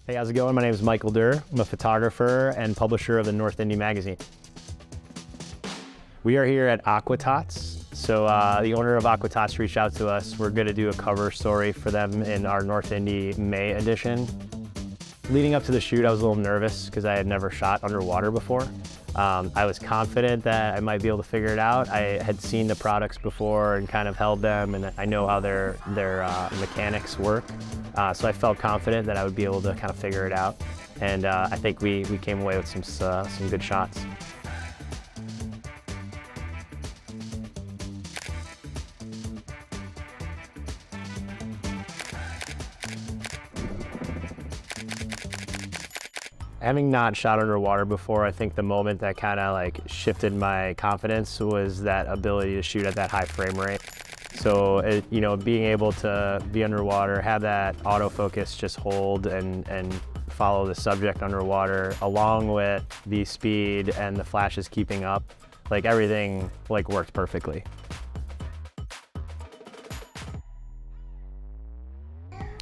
Hey, how's it going? My name is Michael Durr. I'm a photographer and publisher of the North Indy Magazine. We are here at Aqua Tots. So the owner of Aqua Tots reached out to us. We're going to do a cover story for them in our North Indy May edition. Leading up to the shoot, I was a little nervous because I had never shot underwater before. I was confident that I might be able to figure it out. I had seen the products before and kind of held them, and I know how their mechanics work. So I felt confident that I would be able to kind of figure it out. And I think we came away with some good shots. Having not shot underwater before, I think the moment that kind of like shifted my confidence was that ability to shoot at that high frame rate. So, being able to be underwater, have that autofocus just hold and follow the subject underwater, along with the speed and the flashes keeping up, like everything worked perfectly.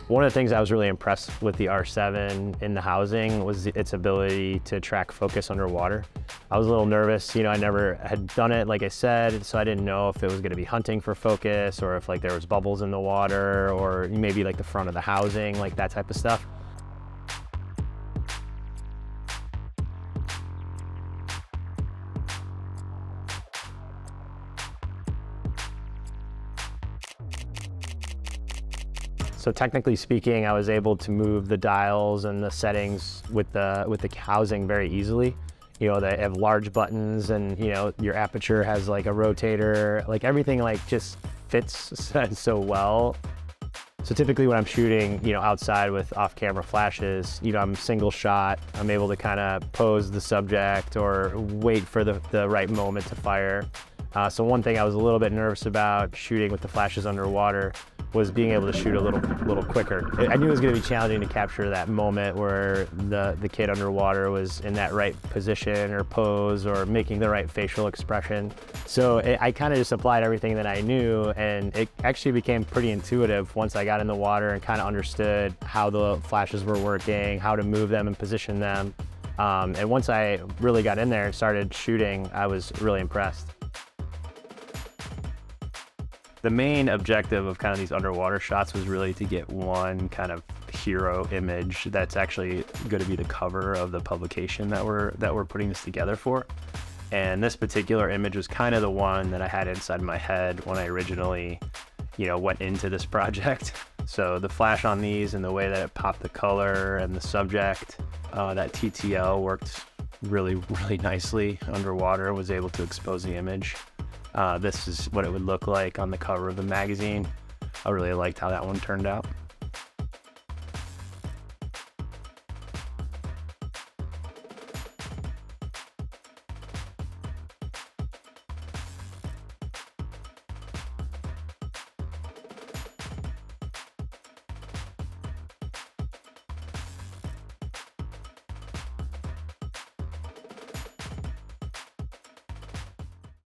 One of the things I was really impressed with the R7 in the housing was its ability to track focus underwater. I was a little nervous, I never had done it, like I said, so I didn't know if it was gonna be hunting for focus or if there was bubbles in the water or maybe the front of the housing, that type of stuff. So technically speaking, I was able to move the dials and the settings with the housing very easily. They have large buttons, and your aperture has a rotator. Everything just fits so well. So typically when I'm shooting, outside with off-camera flashes, I'm single shot. I'm able to kind of pose the subject or wait for the right moment to fire. So one thing I was a little bit nervous about shooting with the flashes underwater was being able to shoot a little quicker. I knew it was going to be challenging to capture that moment where the kid underwater was in that right position or pose or making the right facial expression. So I kind of just applied everything that I knew, and it actually became pretty intuitive once I got in the water and kind of understood how the flashes were working, how to move them and position them. And once I really got in there and started shooting, I was really impressed. The main objective of kind of these underwater shots was really to get one kind of hero image that's actually going to be the cover of the publication that we're putting this together for. And this particular image was kind of the one that I had inside my head when I originally, went into this project. So the flash on these and the way that it popped the color and the subject, that TTL worked really, really nicely underwater, was able to expose the image. This is what it would look like on the cover of the magazine. I really liked how that one turned out.